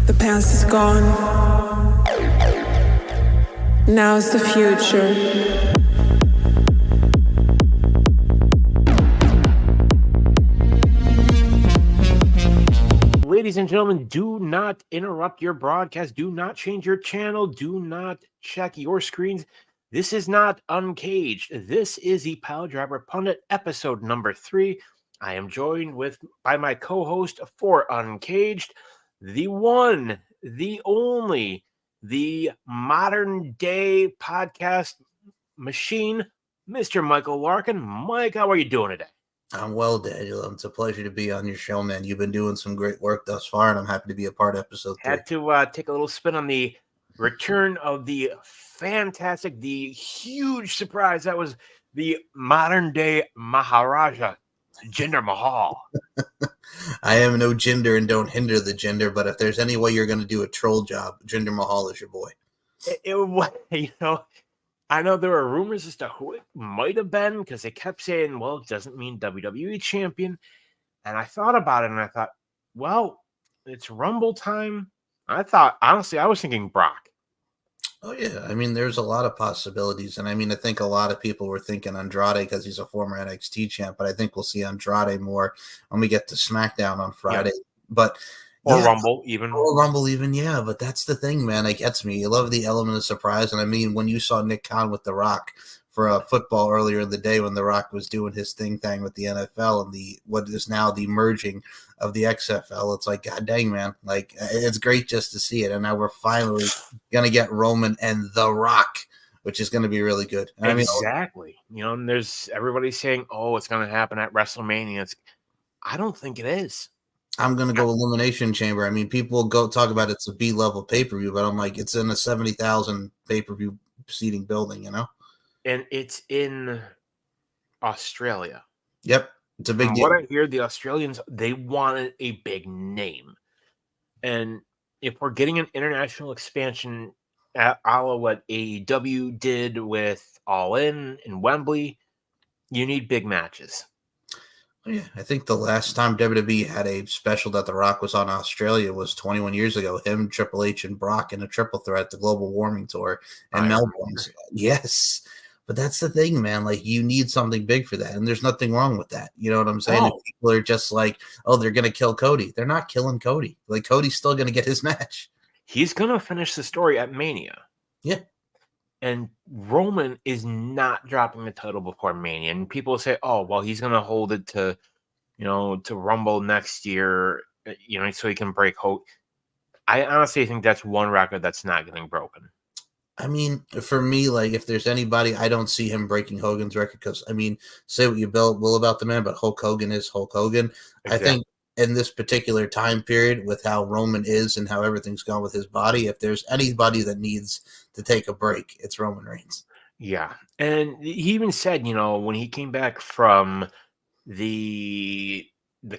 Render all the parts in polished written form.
The past is gone. Now's the future. Ladies and gentlemen, do not interrupt your broadcast. Do not change your channel. Do not check your screens. This is not Uncaged. This is the Piledriver Pundit, episode number 3. I am joined by my co-host for Uncaged, the one, the only, the modern day podcast machine, Mr. Michael Larkin. Mike, how are you doing today? I'm well, Daniel. It's a pleasure to be on your show, man. You've been doing some great work thus far, and I'm happy to be a part of episode 3. Had to take a little spin on the return of the fantastic, the huge surprise that was the modern day Maharaja, Jinder Mahal. I am no Jinder and don't hinder the Jinder, but if there's any way you're going to do a troll job, Jinder Mahal is your boy. I know there were rumors as to who it might have been because they kept saying, well, it doesn't mean WWE champion. And I thought about it and I thought, well, it's Rumble time. Honestly, I was thinking Brock. Oh, yeah. I mean, there's a lot of possibilities. And I mean, I think a lot of people were thinking Andrade because he's a former NXT champ, but I think we'll see Andrade more when we get to SmackDown on Friday. Yeah. But Rumble even. Or Rumble even, yeah. But that's the thing, man. It gets me. You love the element of surprise. And I mean, when you saw Nick Khan with The Rock for football earlier in the day when The Rock was doing his thing with the NFL and what is now the merging of the XFL, it's like, God dang, man. Like, it's great just to see it. And now we're finally going to get Roman and The Rock, which is going to be really good. And exactly. And there's everybody saying, oh, it's going to happen at WrestleMania. I don't think it is. I'm going to go Elimination Chamber. I mean, people go talk about it's a B-level pay-per-view, but I'm like, it's in a 70,000 pay-per-view seating building, And it's in Australia. Yep. It's a big deal. What I hear, the Australians, they wanted a big name. And if we're getting an international expansion a la what AEW did with All In and Wembley, you need big matches. Yeah, I think the last time WWE had a special that The Rock was on Australia was 21 years ago. Him, Triple H, and Brock in a triple threat, the Global Warming Tour in Melbourne. Yes. But that's the thing, man. Like, you need something big for that. And there's nothing wrong with that. You know what I'm saying? If people are just like, oh, they're going to kill Cody. They're not killing Cody. Like, Cody's still going to get his match. He's going to finish the story at Mania. Yeah. And Roman is not dropping the title before Mania. And people say, oh, well, he's going to hold it to, to Rumble next year, so he can break Hogan. I honestly think that's one record that's not getting broken. I mean, for me, like, if there's anybody, I don't see him breaking Hogan's record because, I mean, say what you will about the man, but Hulk Hogan is Hulk Hogan. Exactly. I think in this particular time period with how Roman is and how everything's gone with his body, if there's anybody that needs to take a break, it's Roman Reigns. Yeah. And he even said, when he came back from the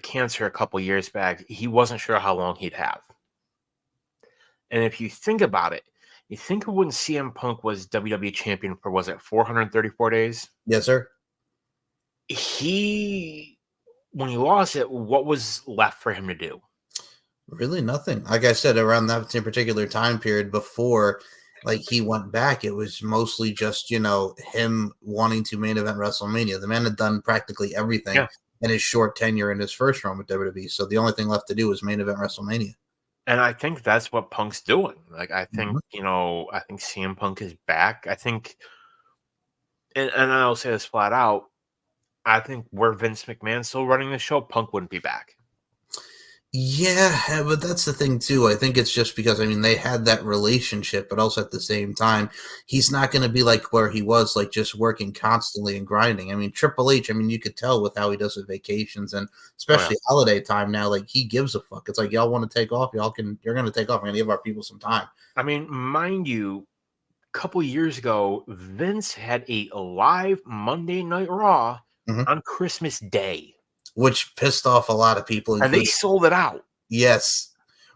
cancer a couple years back, he wasn't sure how long he'd have. And if you think about it, you think of when CM Punk was WWE champion for, was it 434 days? Yes, sir. When he lost it, what was left for him to do? Really nothing. Like I said, around that particular time period before, like, he went back, it was mostly just, him wanting to main event WrestleMania. The man had done practically everything in his short tenure in his first run with WWE. So the only thing left to do was main event WrestleMania. And I think that's what Punk's doing. Like, I think, I think CM Punk is back. I think, and I'll say this flat out, I think were Vince McMahon still running the show, Punk wouldn't be back. Yeah, but that's the thing, too. I think it's just because, I mean, they had that relationship, but also at the same time, he's not going to be like where he was, like, just working constantly and grinding. I mean, Triple H, I mean, you could tell with how he does with vacations and especially holiday time now, like, he gives a fuck. It's like, y'all want to take off? You're going to take off. We're going to give our people some time. I mean, mind you, a couple years ago, Vince had a live Monday Night Raw on Christmas Day. Which pissed off a lot of people. And they sold it out. Yes.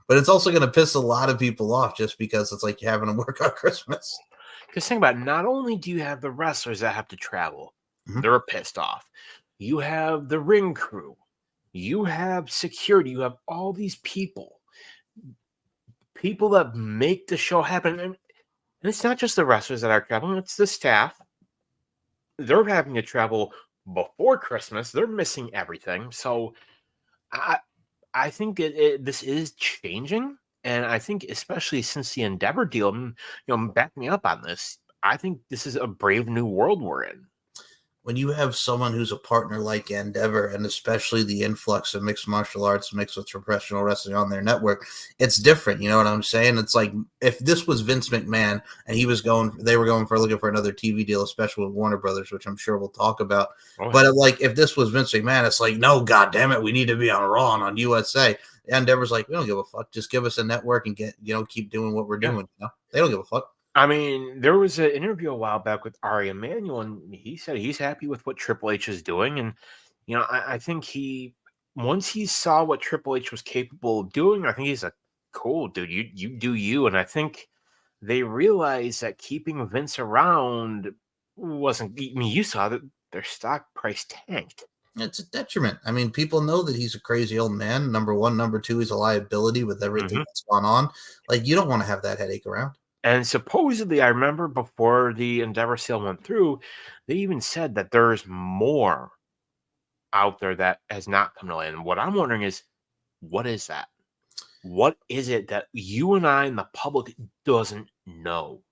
But it's also going to piss a lot of people off just because it's like you're having to work on Christmas. Because think about it, not only do you have the wrestlers that have to travel, they're pissed off. You have the ring crew. You have security. You have all these people. people that make the show happen, and it's not just the wrestlers that are traveling, it's the staff. They're having to travel before Christmas. They're missing everything. So I think this is changing, and I think especially since the Endeavor deal, back me up on this. I think this is a brave new world we're in. When you have someone who's a partner like Endeavor, and especially the influx of mixed martial arts mixed with professional wrestling on their network, it's different. You know what I'm saying? It's like if this was Vince McMahon and they were looking for another TV deal, especially with Warner Brothers, which I'm sure we'll talk about. Oh, yeah. But like if this was Vince McMahon, it's like, no, God damn it, we need to be on Raw and on USA. Endeavor's like, we don't give a fuck. Just give us a network and keep doing what we're doing. They don't give a fuck. I mean, there was an interview a while back with Ari Emanuel, and he said he's happy with what Triple H is doing. And, I think once he saw what Triple H was capable of doing, I think he's like, cool, dude, you do you. And I think they realized that keeping Vince around wasn't, you saw that their stock price tanked. It's a detriment. I mean, people know that he's a crazy old man, number one. Number two, he's a liability with everything that's gone on. Like, you don't want to have that headache around. And supposedly, I remember before the Endeavor sale went through, they even said that there's more out there that has not come to land. And what I'm wondering is, what is that? What is it that you and I and the public doesn't know?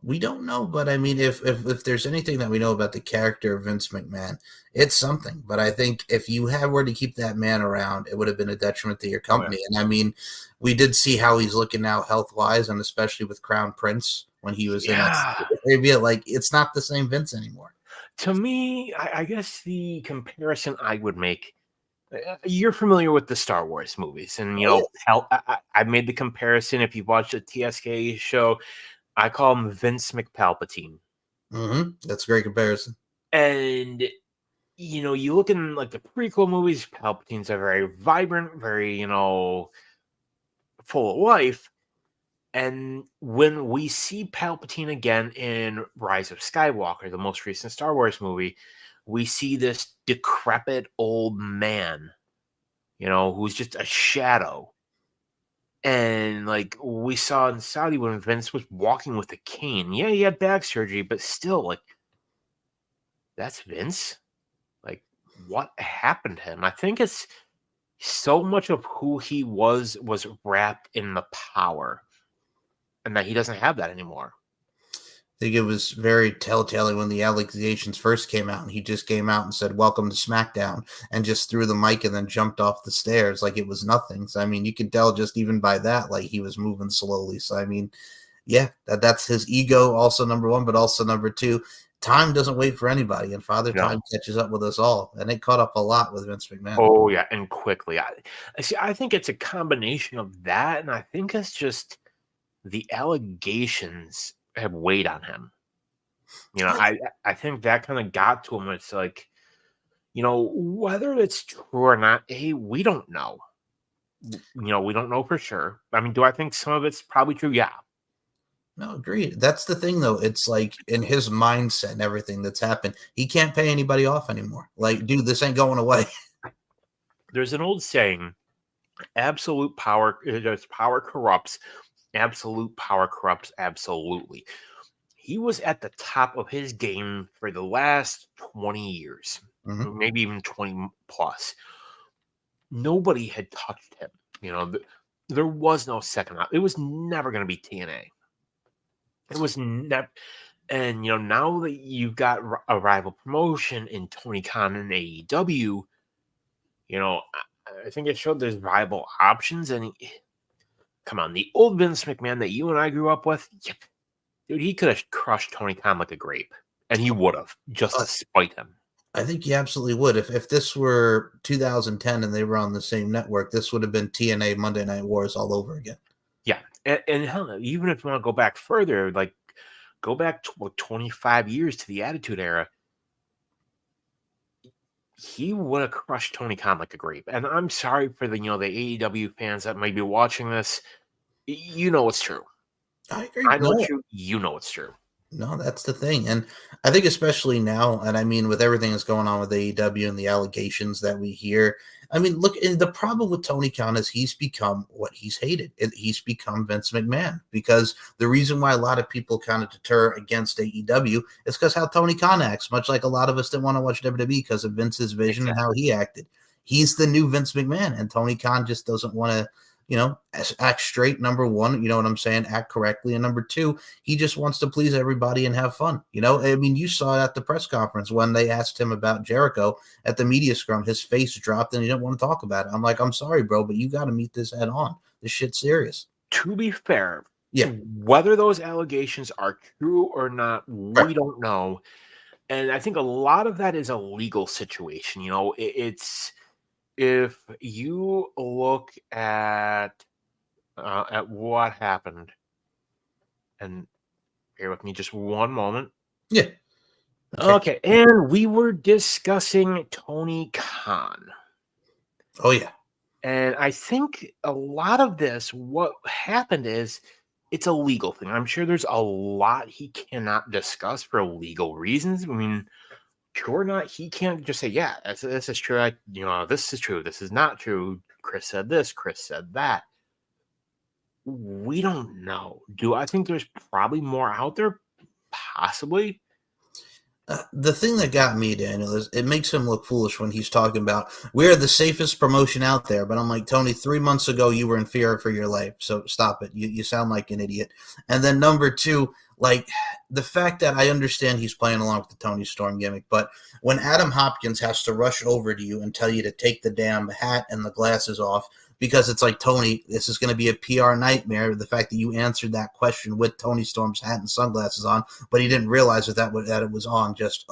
We don't know, but I mean, if there's anything that we know about the character of Vince McMahon, it's something. But I think if you were to keep that man around, it would have been a detriment to your company. Oh, yeah. And I mean, we did see how he's looking now health-wise, and especially with Crown Prince when he was in Arabia. Like, it's not the same Vince anymore. To me, I guess the comparison I would make, you're familiar with the Star Wars movies, and I made the comparison. If you watch the TSK show, I call him Vince McPalpatine. That's a great comparison. And, you look in like the prequel movies, Palpatine's are very vibrant, very, full of life. And when we see Palpatine again in Rise of Skywalker, the most recent Star Wars movie, we see this decrepit old man, who's just a shadow. And like we saw in Saudi when Vince was walking with a cane. Yeah, he had back surgery, but still, like, that's Vince. Like, what happened to him? I think it's so much of who he was wrapped in the power, and that he doesn't have that anymore. I think it was very telltale when the allegations first came out, and he just came out and said, "Welcome to SmackDown," and just threw the mic and then jumped off the stairs like it was nothing. So, I mean, you could tell just even by that, like, he was moving slowly. So, I mean, yeah, that's his ego, also number one, but also number two, time doesn't wait for anybody, and Father Time catches up with us all, and it caught up a lot with Vince McMahon. Oh, yeah, and quickly. I think it's a combination of that, and I think it's just the allegations have weighed on him. I think that kind of got to him. It's like, whether it's true or not, we don't know. We don't know for sure. I mean, do I think some of it's probably true? Yeah. No, agreed. That's the thing, though. It's like in his mindset and everything that's happened, he can't pay anybody off anymore. Like, dude, this ain't going away. There's an old saying, absolute power, power corrupts. Absolute power corrupts absolutely. He was at the top of his game for the last 20 years, maybe even 20 plus. Nobody had touched him. There was no second up. It was never going to be TNA. It was never. And, now that you've got a rival promotion in Tony Khan and AEW, I think it showed there's viable options. And come on, the old Vince McMahon that you and I grew up with, dude, he could have crushed Tony Khan like a grape, and he would have, just to spite him. I think he absolutely would. If this were 2010 and they were on the same network, this would have been TNA Monday Night Wars all over again. Yeah, and hell, even if you want to go back further, like go back 25 years to the Attitude Era, he would have crushed Tony Khan like a grape. And I'm sorry for the AEW fans that may be watching this. It's true. I agree. I know it's true. You know it's true. No, that's the thing. And I think especially now, and I mean with everything that's going on with AEW and the allegations that we hear, I mean, look, and the problem with Tony Khan is he's become what he's hated. He's become Vince McMahon, because the reason why a lot of people kind of deter against AEW is because how Tony Khan acts, much like a lot of us didn't want to watch WWE because of Vince's vision and how he acted. He's the new Vince McMahon, and Tony Khan just doesn't want to, act straight, number one, you know what I'm saying, act correctly. And number two, he just wants to please everybody and have fun. I mean, you saw it at the press conference when they asked him about Jericho at the media scrum, his face dropped and he didn't want to talk about it. I'm like, I'm sorry, bro, but you got to meet this head on. This shit's serious. To be fair, yeah, whether those allegations are true or not, right. we don't know. And I think a lot of that is a legal situation. It's if you look at what happened, and bear with me just one moment. Yeah. Okay, and we were discussing Tony Khan. Oh, yeah. And I think a lot of this, what happened is it's a legal thing. I'm sure there's a lot he cannot discuss for legal reasons. I mean, sure or not, he can't just say, yeah, this is true. This is true. This is not true. Chris said this. Chris said that. We don't know. Do I think there's probably more out there? Possibly. The thing that got me, Daniel, is it makes him look foolish when he's talking about we're the safest promotion out there. But I'm like, Tony, 3 months ago you were in fear for your life, so stop it. You sound like an idiot. And then number two, like the fact that I understand he's playing along with the Tony Storm gimmick, but when Adam Hopkins has to rush over to you and tell you to take the damn hat and the glasses off, because it's like, Tony, this is going to be a PR nightmare. The fact that you answered that question with Tony Storm's hat and sunglasses on, but he didn't realize that it was on. Just,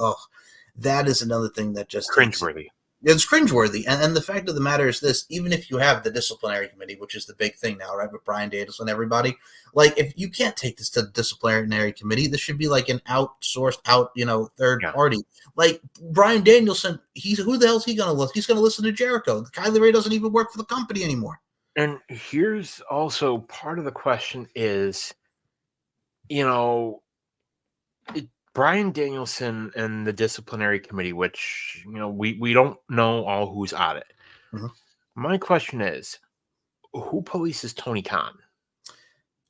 that is another thing that just cringeworthy. It's cringeworthy. And the fact of the matter is this, even if you have the disciplinary committee, which is the big thing now, right, with Bryan Danielson and everybody, like, if you can't take this to the disciplinary committee, this should be like an outsourced third party. Like Bryan Danielson, who the hell is he going to listen? He's going to listen to Jericho. Kylie Ray doesn't even work for the company anymore. And here's also part of the question is, Bryan Danielson and the disciplinary committee, which, we don't know all who's on it. Mm-hmm. My question is, who polices Tony Khan?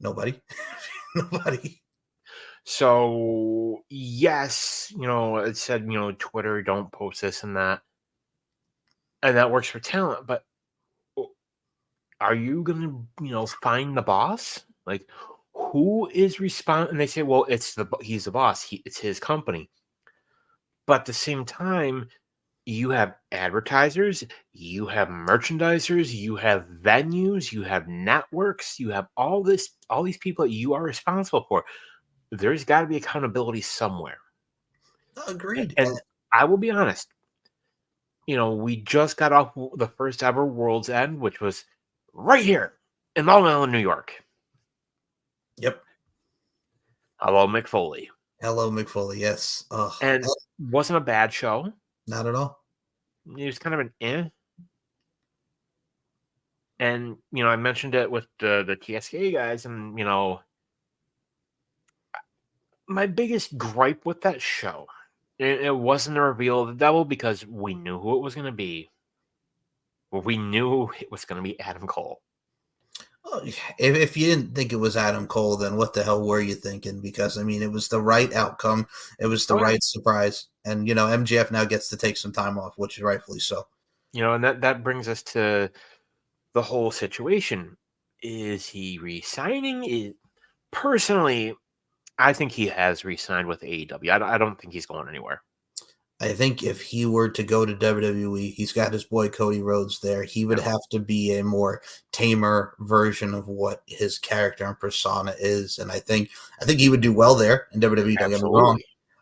Nobody. Nobody. So, yes, it said, Twitter, don't post this and that. And that works for talent. But are you going to, find the boss? Like, who is responsible? And they say, well, he's the boss. It's his company. But at the same time, you have advertisers, you have merchandisers, you have venues, you have networks, you have all these people that you are responsible for. There's got to be accountability somewhere. Agreed. And I will be honest, we just got off the first ever World's End, which was right here in Long Island, New York. Yep. Hello, Mick Foley. Hello, Mick Foley. Yes. And wasn't a bad show. Not at all. It was kind of an eh. And, I mentioned it with the TSK guys, and, my biggest gripe with that show, it wasn't the reveal of the devil, because we knew who it was going to be. We knew it was going to be Adam Cole. If you didn't think it was Adam Cole, then what the hell were you thinking? Because, I mean, it was the right outcome. It was the right surprise. And, MJF now gets to take some time off, which is rightfully so. And that brings us to the whole situation. Is he re-signing? Personally, I think he has re-signed with AEW. I don't think he's going anywhere. I think if he were to go to WWE, he's got his boy Cody Rhodes there. He would have to be a more tamer version of what his character and persona is, and I think he would do well there in WWE. Don't get me wrong,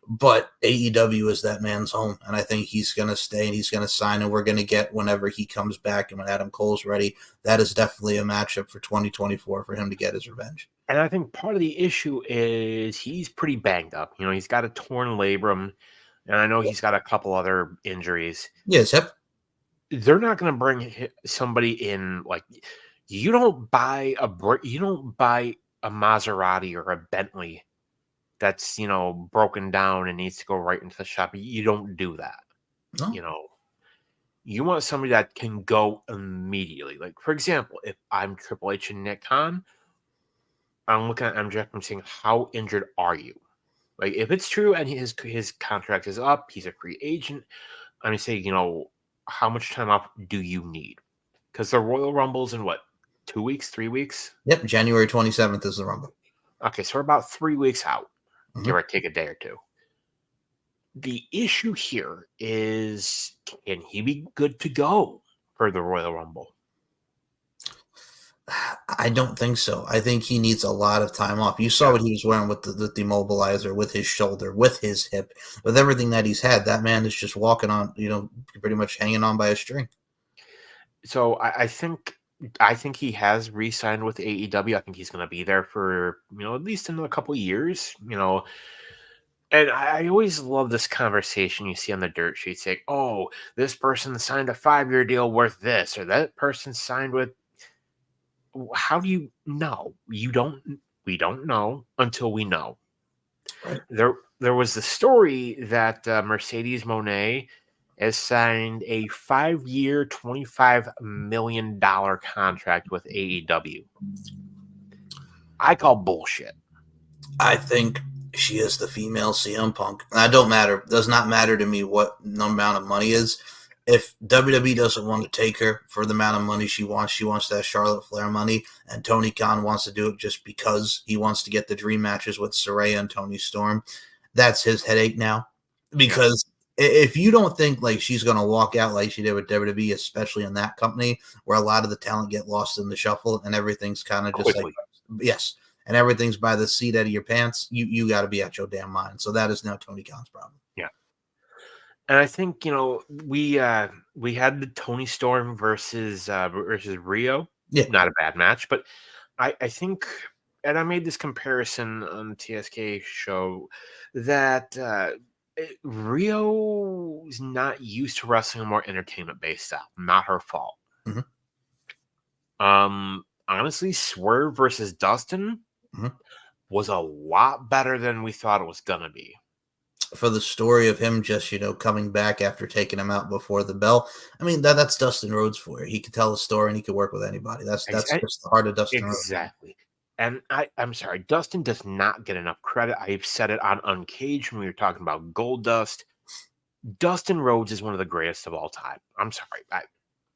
but AEW is that man's home, and I think he's going to stay and he's going to sign, and we're going to get whenever he comes back and when Adam Cole's ready. That is definitely a matchup for 2024 for him to get his revenge. And I think part of the issue is he's pretty banged up. He's got a torn labrum. And I know he's got a couple other injuries. Yes, yep. They're not going to bring somebody in like you don't buy a Maserati or a Bentley that's, broken down and needs to go right into the shop. You don't do that. No. You want somebody that can go immediately. Like, for example, if I'm Triple H and Nick Khan, I'm looking at MJF and saying, how injured are you? Like, if it's true and his contract is up, he's a free agent, I'm going to say, how much time off do you need? Because the Royal Rumble's in what, 2 weeks, 3 weeks? Yep, January 27th is the Rumble. Okay, so we're about 3 weeks out. Mhm. Give or take a day or two. The issue here is, can he be good to go for the Royal Rumble? I don't think so. I think he needs a lot of time off. You saw what he was wearing with the demobilizer, with his shoulder, with his hip, with everything that he's had. That man is just walking on, pretty much hanging on by a string. So I think he has re-signed with AEW. I think he's going to be there for at least another couple of years. And I always love this conversation you see on the dirt sheet saying, "Oh, this person signed a 5-year deal worth this, or that person signed with." How do you know? We don't know until we know. Right. There was the story that Mercedes Moné has signed a 5-year, $25 million contract with AEW. I call bullshit. I think she is the female CM Punk. And does not matter to me what amount of money is. If WWE doesn't want to take her for the amount of money she wants that Charlotte Flair money, and Tony Khan wants to do it just because he wants to get the dream matches with Saraya and Tony Storm, that's his headache now. Because if you don't think like she's going to walk out like she did with WWE, especially in that company where a lot of the talent get lost in the shuffle and everything's kind of just quickly. And everything's by the seat out of your pants, you got to be at your damn mind. So that is now Tony Khan's problem. Yeah. And I think, we had the Tony Storm versus Rio. Yeah. Not a bad match, but I think, and I made this comparison on the TSK show, that Rio is not used to wrestling a more entertainment-based style. Not her fault. Mm-hmm. Honestly, Swerve versus Dustin was a lot better than we thought it was going to be. For the story of him just, coming back after taking him out before the bell. I mean, that's Dustin Rhodes for you. He could tell a story and he could work with anybody. That's just the heart of Dustin Rhodes. Exactly. And I'm sorry, Dustin does not get enough credit. I've said it on Uncaged when we were talking about Goldust. Dustin Rhodes is one of the greatest of all time. I'm sorry.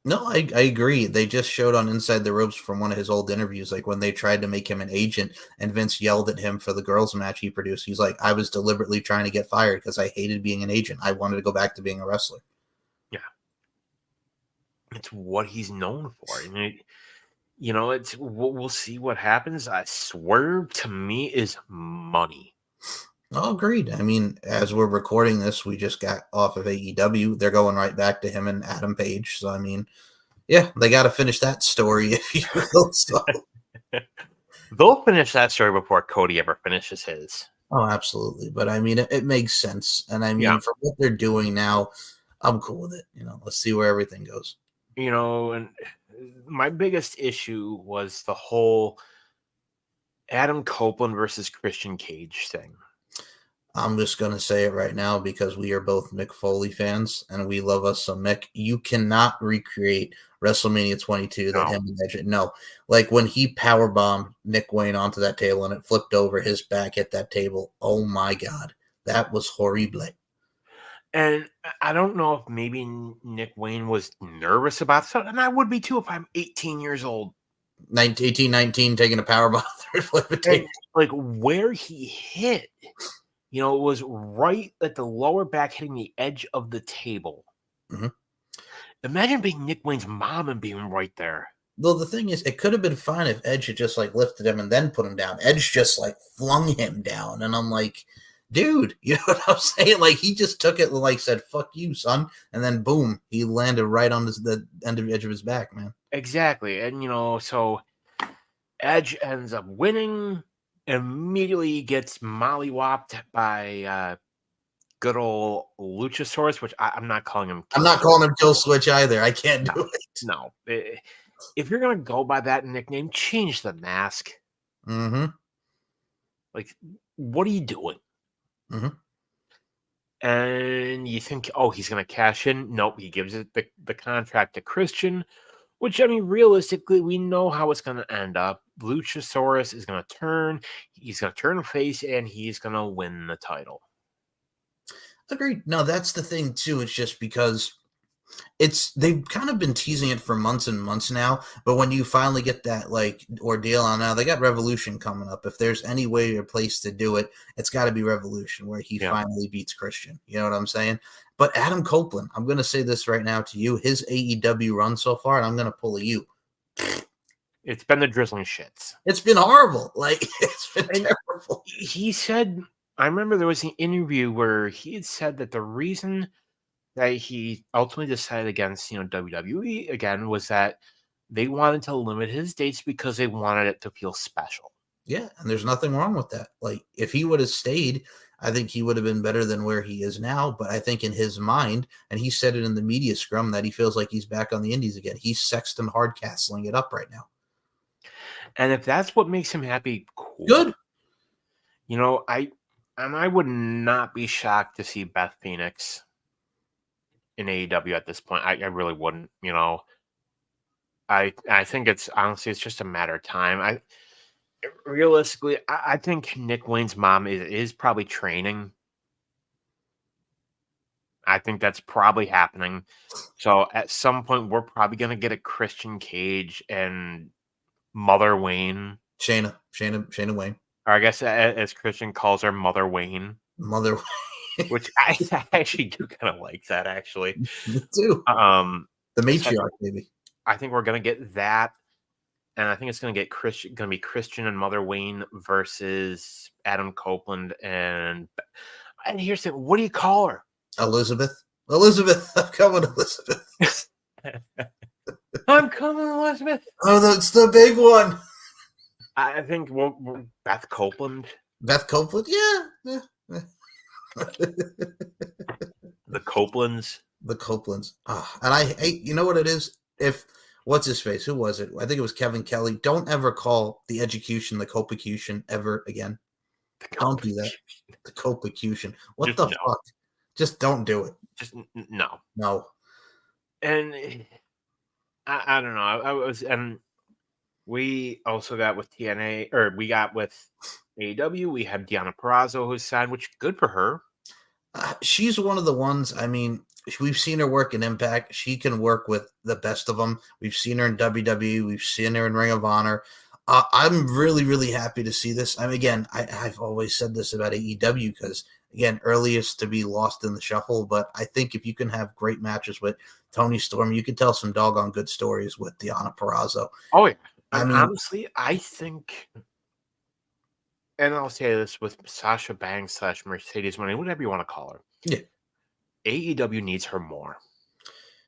No, I agree. They just showed on Inside the Ropes from one of his old interviews, like when they tried to make him an agent and Vince yelled at him for the girls match he produced. He's like, I was deliberately trying to get fired because I hated being an agent. I wanted to go back to being a wrestler. Yeah. It's what he's known for. I mean, it's we'll see what happens. Swerve to me is money. Oh, agreed. I mean, as we're recording this, we just got off of AEW. They're going right back to him and Adam Page. So, I mean, yeah, they got to finish that story, if you will. So. They'll finish that story before Cody ever finishes his. Oh, absolutely. But, I mean, it makes sense. And, I mean, for what they're doing now, I'm cool with it. Let's see where everything goes. And my biggest issue was the whole Adam Copeland versus Christian Cage thing. I'm just going to say it right now because we are both Mick Foley fans and we love us some Mick. You cannot recreate WrestleMania 22 that him and Edge. No, like when he powerbombed Nick Wayne onto that table and it flipped over, his back hit that table. Oh my God, that was horrible. And I don't know if maybe Nick Wayne was nervous about that, and I would be too if I'm 18 years old. 19, taking a powerbomb through flip a table. Like where he hit. It was right at the lower back hitting the edge of the table. Mm-hmm. Imagine being Nick Wayne's mom and being right there. Well, the thing is, it could have been fine if Edge had just like lifted him and then put him down. Edge just like flung him down. And I'm like, dude, you know what I'm saying? Like he just took it and like said, fuck you, son. And then boom, he landed right on the edge of his back, man. Exactly. And, so Edge ends up winning. Immediately gets mollywopped by good old Luchasaurus, which I'm not calling him. I'm not calling him Kill Switch either. I can't do it. No. If you're going to go by that nickname, change the mask. Mm-hmm. Like, what are you doing? Mm-hmm. And you think, oh, he's going to cash in. Nope, he gives it the contract to Christian, which, I mean, realistically, we know how it's going to end up. Luchasaurus is going to turn. He's going to turn face, and he's going to win the title. Agreed. No, that's the thing, too. It's just because they've kind of been teasing it for months and months now, but when you finally get that like ordeal on now, they got Revolution coming up. If there's any way or place to do it, it's got to be Revolution where he finally beats Christian. You know what I'm saying? But Adam Copeland, I'm going to say this right now to you, his AEW run so far, and I'm going to pull a you. It's been the drizzling shits. It's been horrible. Like, it's been terrible. He said, I remember there was an interview where he had said that the reason that he ultimately decided against, WWE again was that they wanted to limit his dates because they wanted it to feel special. Yeah, and there's nothing wrong with that. Like, if he would have stayed, I think he would have been better than where he is now. But I think in his mind, and he said it in the media scrum, that he feels like he's back on the indies again. He's Sexton Hardcastling it up right now. And if that's what makes him happy, cool. Good. I would not be shocked to see Beth Phoenix in AEW at this point. I really wouldn't. I think it's just a matter of time. Realistically, I think Nick Wayne's mom is probably training. I think that's probably happening. So at some point, we're probably going to get a Christian Cage and Mother Wayne. Shayna Wayne. Or I guess as Christian calls her, Mother Wayne. Mother Wayne. Which I actually do kind of like that, actually. Me too. The matriarch, maybe. I think we're going to get that. And I think it's going to be Christian and Mother Wayne versus Adam Copeland. And here's the thing, what do you call her? Elizabeth. I'm coming, Elizabeth. I'm coming, Elizabeth. Oh, that's the big one. I think Beth Copeland. Beth Copeland, yeah. The Copelands. The Copelands. Oh, and I hate, you know what it is? What's his face? Who was it? I think it was Kevin Kelly. Don't ever call the execution the Copecution ever again. Don't do that. The Copecution. What the fuck? Just don't do it. Just no. No. And I don't know. And we also got with TNA, or we got with AEW. We have Deonna Purrazzo who's signed, which good for her. She's one of the ones, I mean, we've seen her work in Impact. She can work with the best of them. We've seen her in WWE. We've seen her in Ring of Honor. I'm really, really happy to see this. I mean, again, I've always said this about AEW because, again, earliest to be lost in the shuffle. But I think if you can have great matches with Toni Storm, you can tell some doggone good stories with Deonna Purrazzo. Oh, yeah. I mean, honestly, I think, and I'll say this with Sasha Banks / Mercedes Moné, whatever you want to call her. Yeah. AEW needs her more.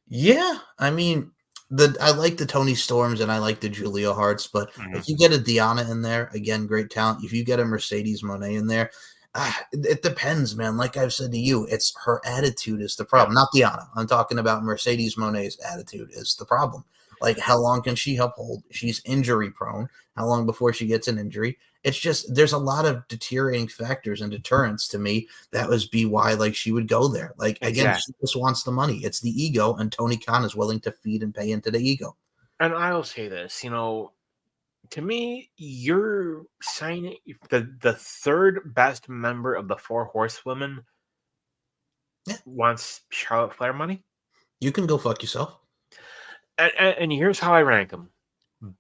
Yeah. I mean, I like the Toni Storms and I like the Julia Harts, but if you get a Deonna in there, again, great talent. If you get a Mercedes Moné in there, it depends, man. Like I've said to you, it's her attitude is the problem, not Deonna. I'm talking about Mercedes Moné's attitude is the problem. Like, how long can she uphold? She's injury prone. How long before she gets an injury? It's just, there's a lot of deteriorating factors and deterrents to me. That was why, like, she would go there. Like, again, she just wants the money. It's the ego, and Tony Khan is willing to feed and pay into the ego. And I'll say this, to me, you're signing the third best member of the Four Horsewomen wants Charlotte Flair money. You can go fuck yourself. And here's how I rank them: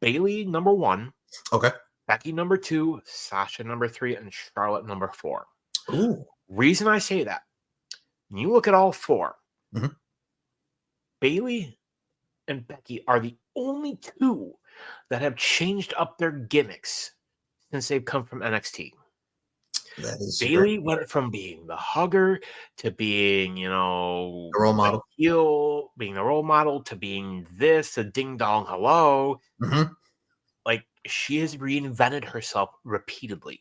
Bayley number 1, okay, Becky number 2, Sasha number 3, and Charlotte number 4. Ooh. Reason I say that, when you look at all 4, Bayley and Becky are the only 2 that have changed up their gimmicks since they've come from NXT. Bayley went from being the hugger to being, the role model, being the role model, to being this, a ding dong hello. Like, she has reinvented herself repeatedly.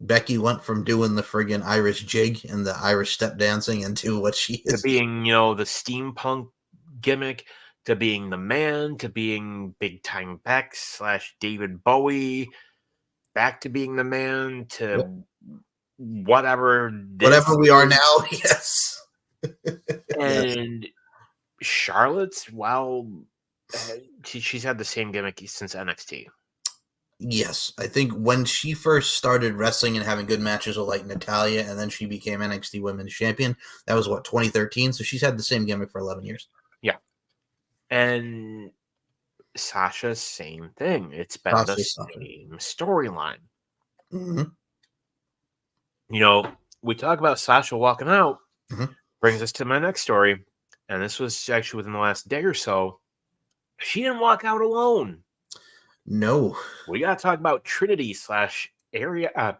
Becky went from doing the friggin' Irish jig and the Irish step dancing into what she is. To being, the steampunk gimmick, to being the man, to being big time Bex / David Bowie. back to being the man to Yep. whatever we are now. Yes. Yes. And Charlotte's, well, she's had the same gimmick since NXT. Yes, I think when she first started wrestling and having good matches with like Natalya, and then she became NXT Women's Champion, that was 2013. So she's had the same gimmick for 11 years. Yeah, and Sasha, same thing. It's been the same storyline. Mm-hmm. You know, we talk about Sasha walking out, brings us to my next story, and this was actually within the last day or so. She didn't walk out alone. No. We got to talk about Trinity / area.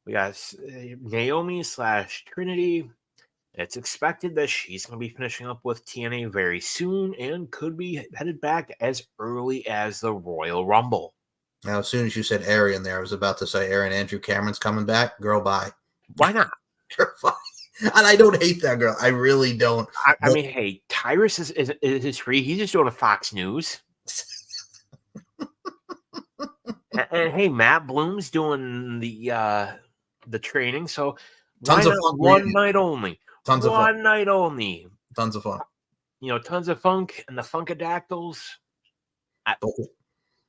We got Naomi / Trinity. It's expected that she's going to be finishing up with TNA very soon and could be headed back as early as the Royal Rumble. Now, as soon as you said Arian there, I was about to say Aaron Andrew Cameron's coming back. Girl, bye. Why not? Girl, bye. And I don't hate that girl. I really don't. I mean, hey, Tyrus is free. He's just doing a Fox News. And hey, Matt Bloom's doing the training. So tons of fun. One night only. Tons of fun. One night only. Tons of fun. You know, tons of funk and the Funkadactyls.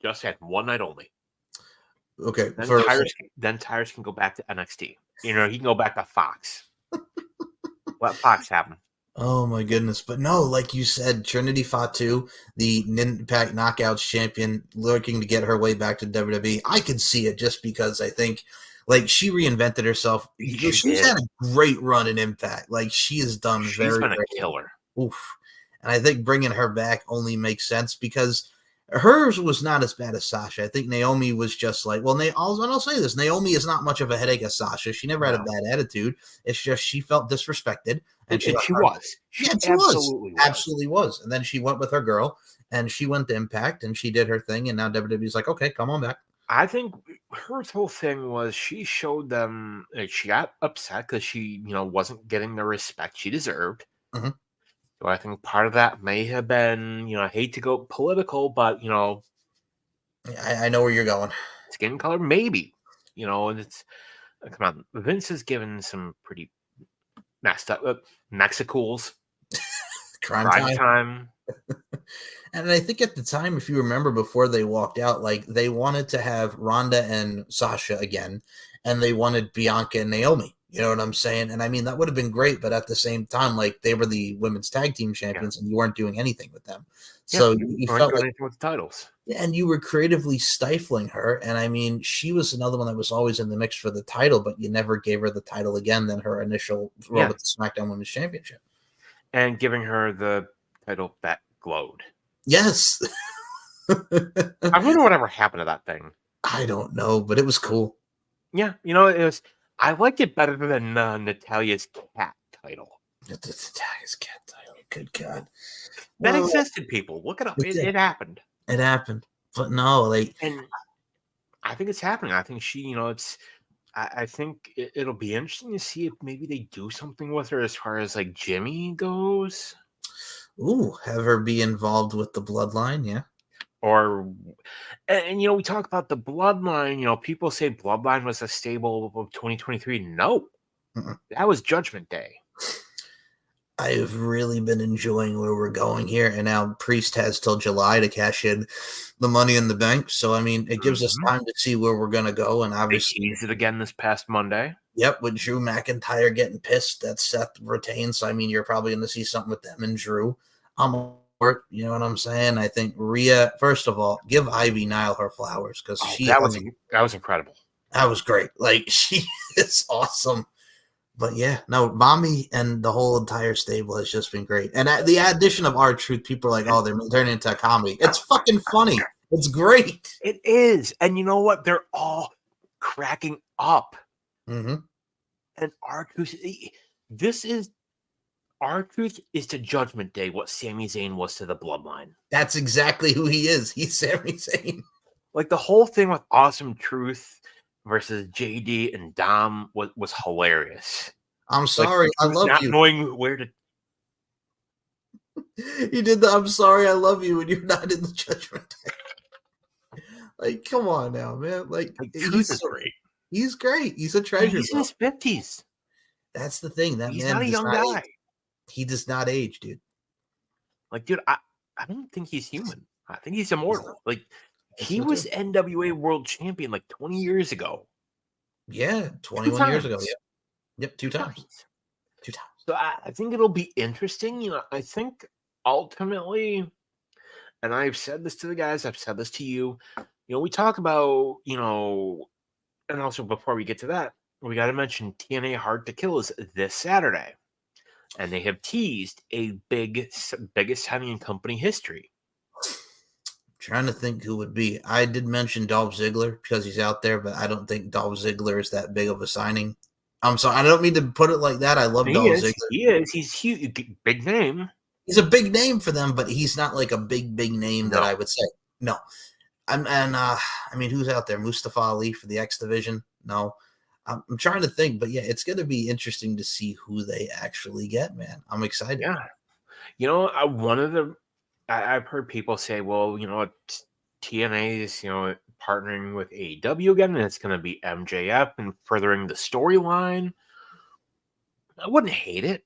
Just said one night only. Okay. Then Tyrus can go back to NXT. You know, he can go back to Fox. Let Fox have him. Oh my goodness. But no, like you said, Trinity Fatu, the Impact Knockouts champion, looking to get her way back to WWE. I could see it just because I think like she reinvented herself. She's had a great run in Impact. Like she has done She's been a killer. Oof. And I think bringing her back only makes sense because hers was not as bad as Sasha. I think Naomi was just like, well, I'll say this. Naomi is not much of a headache as Sasha. She never had a bad attitude. It's just she felt disrespected. And she was. She absolutely was. And then she went with her girl and she went to Impact and she did her thing. And now WWE's like, okay, come on back. I think her whole thing was she showed them, like, she got upset because she, wasn't getting the respect she deserved. Mm-hmm. So I think part of that may have been, I hate to go political, but, I know where you're going. Skin color, maybe, and it's, come on, Vince has given some pretty messed up Mexicools. Crime time. And I think at the time, if you remember, before they walked out, like they wanted to have Ronda and Sasha again, and they wanted Bianca and Naomi. You know what I'm saying? And I mean, that would have been great, but at the same time, like they were the women's tag team champions and you weren't doing anything with them. So you felt like anything with the titles. Yeah, and you were creatively stifling her. And I mean, she was another one that was always in the mix for the title, but you never gave her the title again than her initial role with the SmackDown Women's Championship. And giving her the title that glowed. Yes. I wonder whatever happened to that thing. I don't know, but it was cool. Yeah, it was. I liked it better than Natalya's cat title. Natalya's cat title. Good God. That existed, people. Look it up. It happened. It happened. But no, and I think it's happening. I think she, it's. I think it'll be interesting to see if maybe they do something with her as far as like Jimmy goes. Ooh, have her be involved with the bloodline, yeah. And we talk about the bloodline, people say bloodline was a stable of 2023. No, that was Judgment Day. I've really been enjoying where we're going here. And now Priest has till July to cash in the Money in the Bank. So, I mean, it gives us time to see where we're going to go. And obviously, they teased it again this past Monday. Yep, with Drew McIntyre getting pissed that Seth retains. So, I mean, you're probably going to see something with them and Drew. You know what I'm saying? I think Rhea, first of all, give Ivy Nile her flowers because that was incredible. That was great. Like, she is awesome. But yeah, no, Mommy and the whole entire stable has just been great. And the addition of R-Truth, people are like, oh, they're turning into a comedy. It's fucking funny. It's great. It is. And you know what? They're all cracking up. Mm-hmm. And R-Truth, R-Truth is to Judgment Day what Sami Zayn was to the Bloodline. That's exactly who he is. He's Sami Zayn. Like the whole thing with Awesome Truth versus JD and Dom was hilarious. I'm sorry, I love not you. Not knowing where to. He did the I'm sorry, I love you, and you're not in the Judgment Day. Like, come on now, man. Like, Truth is great. he's great. He's a And treasure. he's in his 50s. That's the thing. That He's man not a does young not age. guy. He does not age, dude. Like, dude, I don't think he's human. I think he's immortal. Like, he so was too. NWA World Champion like 20 years ago. Yeah, 2 21 years ago. times. Yep, 2 times. 2 times. So I think it'll be interesting. I think ultimately, and I've said this to the guys, I've said this to you. We talk about, and also before we get to that, we got to mention TNA Hard to Kill is this Saturday. And they have teased a biggest signing in company history. Trying to think who would be. I did mention Dolph Ziggler because he's out there, but I don't think Dolph Ziggler is that big of a signing. I'm sorry. I don't mean to put it like that. I love Dolph Ziggler. He is. He's huge. Big name. He's a big name for them, but he's not like a big name that I would say. No. I mean, who's out there? Mustafa Ali for the X Division? No. I'm trying to think, but yeah, it's going to be interesting to see who they actually get, man. I'm excited. Yeah. One of the I've heard people say, well, TNA is, partnering with AEW again, and it's going to be MJF and furthering the storyline. I wouldn't hate it,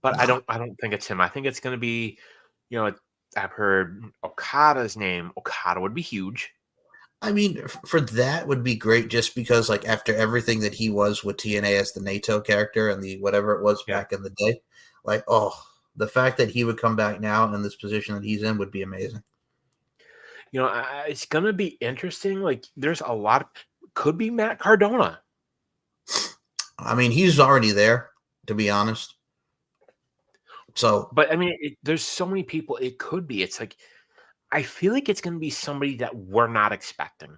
but no. I don't think it's him. I think it's going to be, I've heard Okada's name. Okada would be huge. I mean, for that would be great, just because, like, after everything that he was with TNA as the NATO character and the whatever it was back in the day, like, the fact that he would come back now in this position that he's in would be amazing. It's going to be interesting. Like, there's a lot could be Matt Cardona. I mean, he's already there, to be honest. So, but I mean, there's so many people it could be. It's like, I feel like it's going to be somebody that we're not expecting.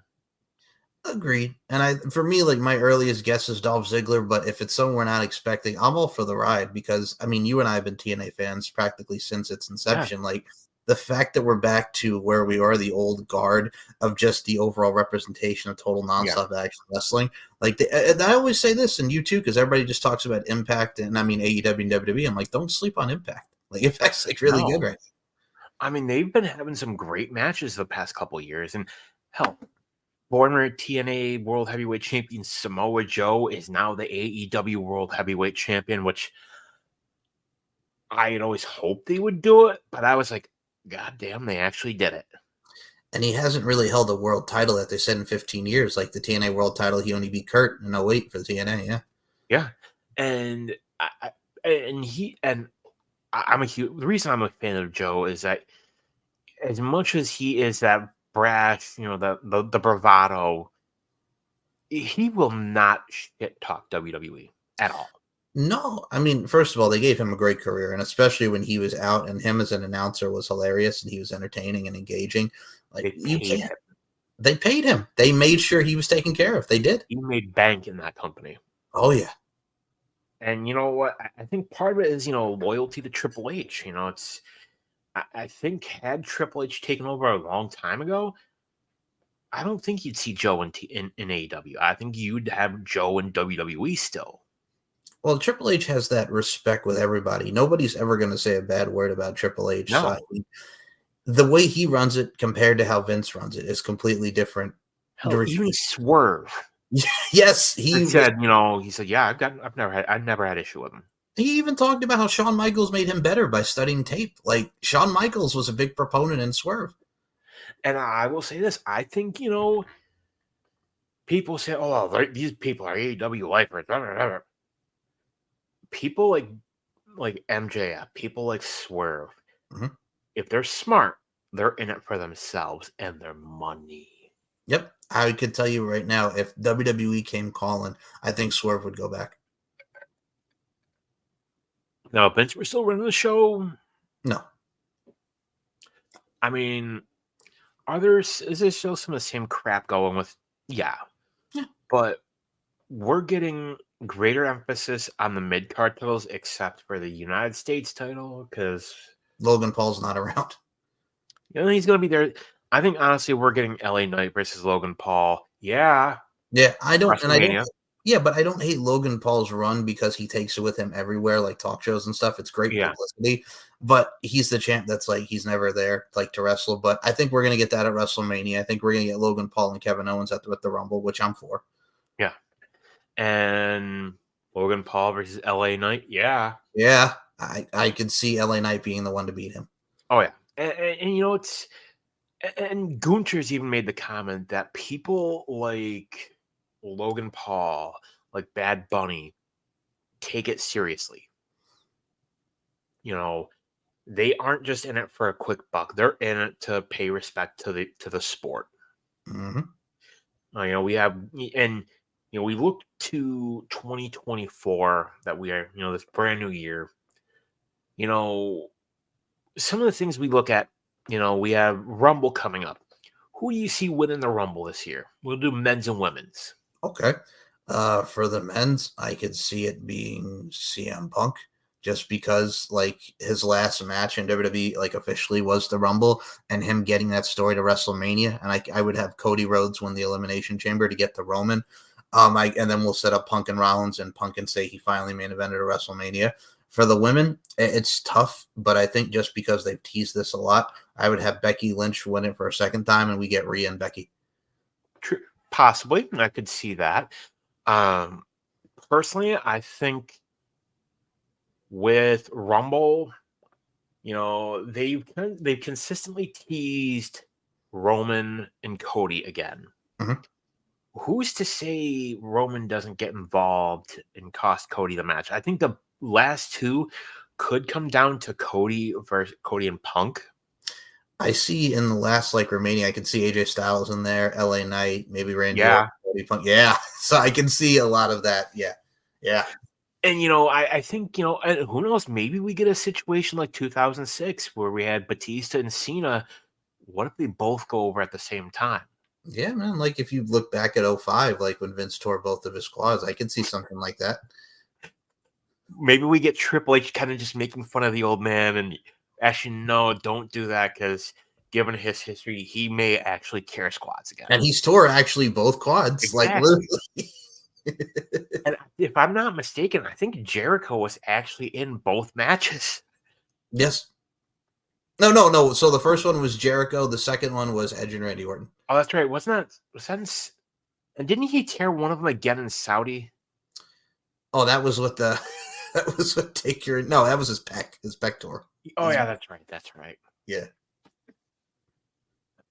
Agreed. And for me, like, my earliest guess is Dolph Ziggler, but if it's someone we're not expecting, I'm all for the ride because, I mean, you and I have been TNA fans practically since its inception. Yeah. Like, the fact that we're back to where we are, the old guard of just the overall representation of total nonstop action wrestling. Like, and I always say this, and you too, because everybody just talks about Impact and, I mean, AEW and WWE. I'm like, don't sleep on Impact. Like, Impact's like really good right now. I mean, they've been having some great matches the past couple of years. And hell, former TNA World Heavyweight Champion Samoa Joe is now the AEW World Heavyweight Champion, which I had always hoped they would do it. But I was like, God damn, they actually did it. And he hasn't really held a world title that they said in 15 years. Like the TNA World title, he only beat Kurt in 08 for the TNA, yeah. Yeah. And I'm a huge. The reason I'm a fan of Joe is that as much as he is that brash, the bravado, he will not shit talk WWE at all. No, I mean, first of all, they gave him a great career, and especially when he was out, and him as an announcer was hilarious, and he was entertaining and engaging. Like they paid him. They made sure he was taken care of. They did. He made bank in that company. Oh yeah. And you know what? I think part of it is, loyalty to Triple H. I think had Triple H taken over a long time ago, I don't think you'd see Joe in AEW. I think you'd have Joe in WWE still. Well, Triple H has that respect with everybody. Nobody's ever going to say a bad word about Triple H. No. So the way he runs it compared to how Vince runs it is completely different. Hell, even Swerve. Yes, he said, he said, yeah, I've never had issue with him. He even talked about how Shawn Michaels made him better by studying tape. Like, Shawn Michaels was a big proponent in Swerve. And I will say this. I think, people say, oh, these people are AEW lifers. Blah, blah, blah. People like MJF, people like Swerve, if they're smart, they're in it for themselves and their money. Yep. I could tell you right now, if WWE came calling, I think Swerve would go back. Now, if Vince were still running the show, no. I mean, is there still some of the same crap going with? Yeah. But we're getting greater emphasis on the mid-card titles, except for the United States title, because Logan Paul's not around. He's going to be there. I think, honestly, we're getting LA Knight versus Logan Paul. Yeah. Yeah, I don't hate Logan Paul's run because he takes it with him everywhere, like talk shows and stuff. It's great publicity. but he's the champ that's like he's never there like to wrestle. But I think we're gonna get that at WrestleMania. I think we're gonna get Logan Paul and Kevin Owens with the Rumble, which I'm for. Yeah. And Logan Paul versus LA Knight. Yeah. Yeah, I could see LA Knight being the one to beat him. Oh yeah. And you know it's and Gunter's even made the comment that people like Logan Paul, like Bad Bunny, take it seriously. You know, they aren't just in it for a quick buck. They're in it to pay respect to the sport. Mm-hmm. You know, we have and you know we look to 2024 that we are this brand new year. You know, some of the things we look at. You know, we have Rumble coming up. Who do you see winning the Rumble this year? We'll do men's and women's. Okay. For the men's, I could see it being CM Punk just because like his last match in WWE like officially was the Rumble and him getting that story to WrestleMania. And I would have Cody Rhodes win the Elimination Chamber to get the Roman. And then we'll set up Punk and Rollins and Punk and say he finally main evented a WrestleMania. For the women, it's tough, but I think just because they've teased this a lot, I would have Becky Lynch win it for a second time and we get Rhea and Becky. True. Possibly. I could see that. Personally, I think with Rumble, you know, they've consistently teased Roman and Cody again. Mm-hmm. Who's to say Roman doesn't get involved and cost Cody the match? I think the last two could come down to Cody versus Cody and Punk. I see in the last like Romania, I can see AJ Styles in there, LA Knight, maybe Randy Yeah. Orton, Punk. Yeah. So I can see a lot of that. Yeah. Yeah. And, you know, I think, you know, and who knows, maybe we get a situation like 2006 where we had Batista and Cena. What if they both go over at the same time? Yeah, man. Like if you look back at 05, like when Vince tore both of his claws, I can see something like that. Maybe we get Triple H kind of just making fun of the old man and actually, no, don't do that because given his history, he may actually carry squads again. And he's tore actually both quads, exactly. like literally. And if I'm not mistaken, I think Jericho was actually in both matches. Yes. No. So the first one was Jericho. The second one was Edge and Randy Orton. Oh, that's right. Was that and didn't he tear one of them again in Saudi? Oh, that was what that was what Taker. No, that was his pector. Oh, yeah, that's right. Yeah.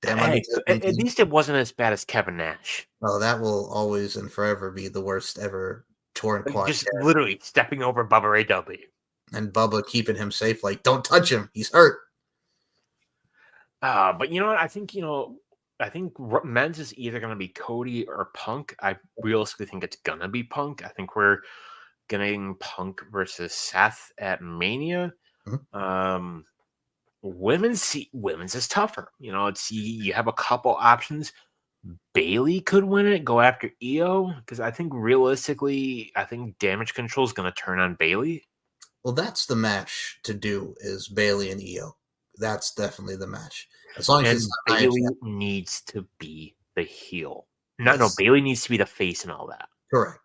Damn, hey, at least it wasn't as bad as Kevin Nash. Oh, that will always and forever be the worst ever torn quad. Just literally stepping over Bubba Ray Dudley. And Bubba keeping him safe, like, don't touch him. He's hurt. But you know what? I think men's is either going to be Cody or Punk. I realistically think it's going to be Punk. I think we're getting Punk versus Seth at Mania. Mm-hmm. Women's is tougher. You know, you have a couple options. Bailey could win it, go after Io, because I think realistically, Damage Control is going to turn on Bailey. Well, that's the match to do is Bailey and Io. That's definitely the match. As long as Bailey needs to be the heel. No, Bailey needs to be the face and all that. Correct.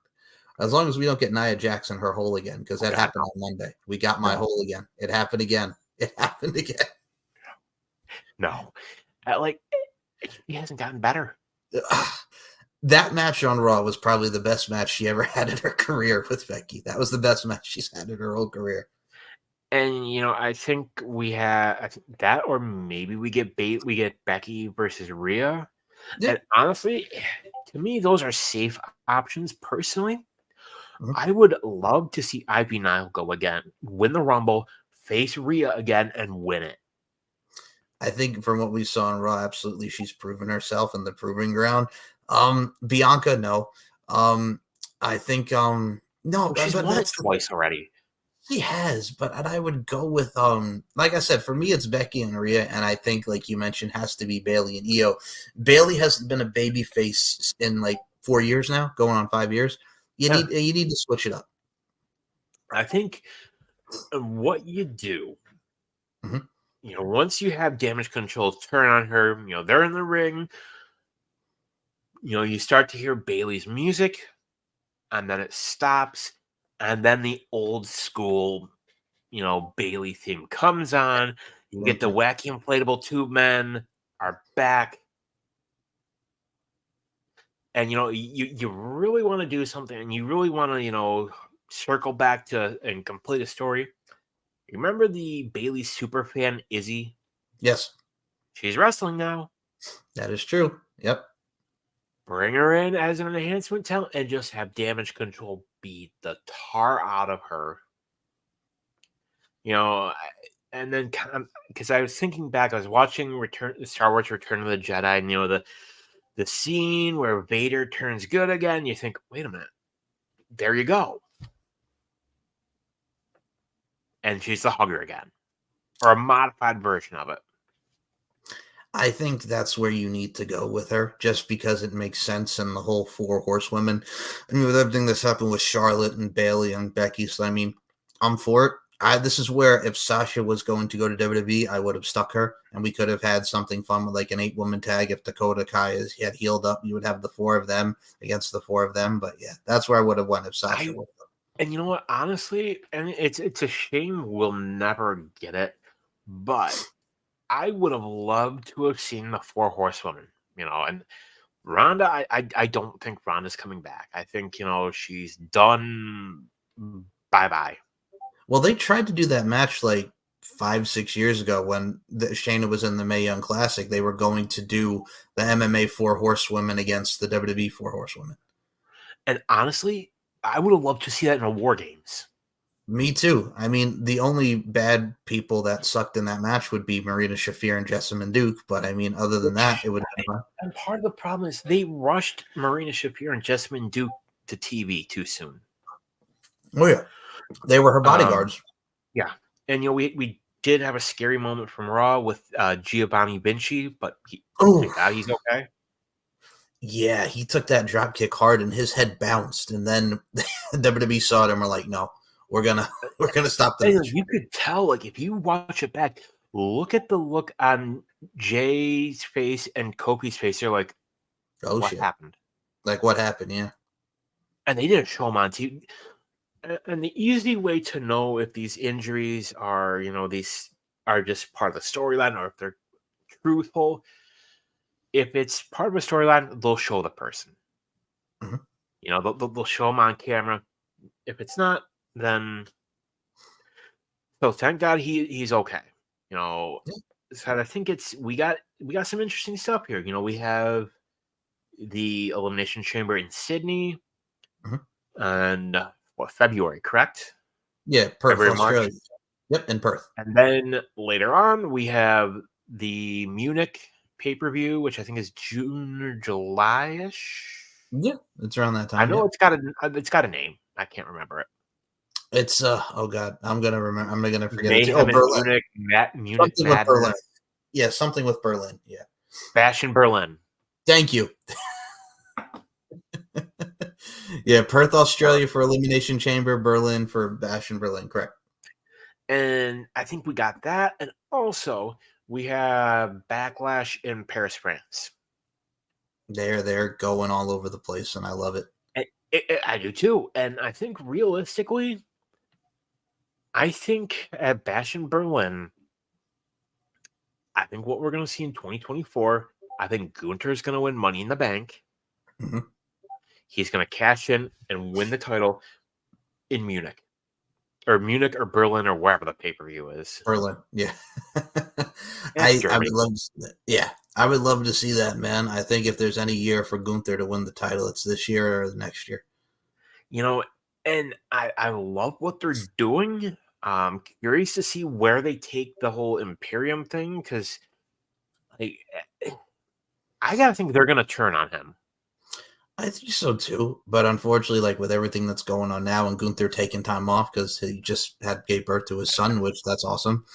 As long as we don't get Nia Jackson her hole again, because that happened on Monday. We got my hole again. It happened again. No. He hasn't gotten better. That match on Raw was probably the best match she ever had in her career with Becky. That was the best match she's had in her whole career. And you know, I think we have that, or maybe we get Becky versus Rhea. Yeah. And honestly, to me, those are safe options. Personally, I would love to see Ivy Nile go again, win the Rumble, face Rhea again, and win it. I think from what we saw on Raw, absolutely, she's proven herself in the proving ground. Bianca, no. I think no. She's won it twice already. She has, but I would go with like I said, for me it's Becky and Rhea, and I think like you mentioned has to be Bailey and Io. Bailey hasn't been a baby face in like 4 years now, going on 5 years. You need to switch it up. I think what you do, you know, once you have Damage Control turn on her, you know, they're in the ring. You know, you start to hear Bailey's music, and then it stops. And then the old school, Bailey theme comes on. You get the wacky inflatable tube men are back. And, you really want to do something, and you really want to, circle back to and complete a story. You remember the Bailey superfan, Izzy? Yes. She's wrestling now. That is true. Yep. Bring her in as an enhancement talent and just have Damage Control beat the tar out of her. And then because I was thinking back, I was watching Star Wars Return of the Jedi, and the scene where Vader turns good again. You think, wait a minute, there you go, and she's the hugger again, or a modified version of it. I think that's where you need to go with her, just because it makes sense in the whole 4 horsewomen. I mean, with everything that's happened with Charlotte and Bailey and Becky, so I mean, I'm for it. This is where if Sasha was going to go to WWE, I would have stuck her, and we could have had something fun with like an 8-woman tag. If Dakota Kai had healed up, you would have the 4 of them against the 4 of them. But yeah, that's where I would have went if Sasha would have. And you know what? Honestly, and it's a shame we'll never get it, but I would have loved to have seen the 4 horsewomen, and Ronda, I don't think Ronda's coming back. I think, she's done. Bye-bye. Well, they tried to do that match like 5-6 years ago when Shayna was in the Mae Young Classic. They were going to do the MMA 4 horsewomen against the WWE 4 horsewomen. And honestly, I would have loved to see that in a War Games. Me too. I mean, the only bad people that sucked in that match would be Marina Shafir and Jessamine Duke. But I mean, other than that, it would have been. And part of the problem is they rushed Marina Shafir and Jessamine Duke to TV too soon. Oh, yeah. They were her bodyguards. Yeah. And, we did have a scary moment from Raw with Giovanni Vinci, but thank God he's okay. Yeah, he took that drop kick hard and his head bounced. And then WWE saw it and were like, no. We're gonna stop the match. You could tell, like, if you watch it back, look at the look on Jay's face and Kofi's face. They're like, "Oh, what shit. happened?" Like, what happened? Yeah. And they didn't show them on TV. And the easy way to know if these injuries are, these are just part of the storyline or if they're truthful, if it's part of a storyline, they'll show the person. Mm-hmm. They'll show them on camera. If it's not, then so thank God he's okay. So I think we got some interesting stuff here. We have the Elimination Chamber in Sydney, and February, correct? Yeah, Perth, February, Australia. March. Yep, in Perth. And then later on, we have the Munich pay-per-view, which I think is June or July-ish. Yeah, it's around that time. I know it's got a name. I can't remember it. It's oh god, I'm gonna forget it. Mayhem Berlin. Munich something with Berlin. Madness. Yeah, something with Berlin. Yeah. Bash in Berlin. Thank you. Yeah, Perth, Australia for Elimination Chamber, Berlin for Bash in Berlin, correct. And I think we got that. And also we have Backlash in Paris, France. They're going all over the place, and I love it. I do too. And I think realistically, at Bash in Berlin, I think what we're going to see in 2024, I think Gunther's going to win Money in the Bank. Mm-hmm. He's going to cash in and win the title in Munich. Or Munich or Berlin or wherever the pay-per-view is. Berlin, yeah. I would love to see that. Yeah, I would love to see that, man. I think if there's any year for Gunther to win the title, it's this year or the next year. And I love what they're doing. Curious to see where they take the whole Imperium thing, because I gotta think they're gonna turn on him. I think so too, but unfortunately, like with everything that's going on now, and Gunther taking time off because he just gave birth to his son, which that's awesome.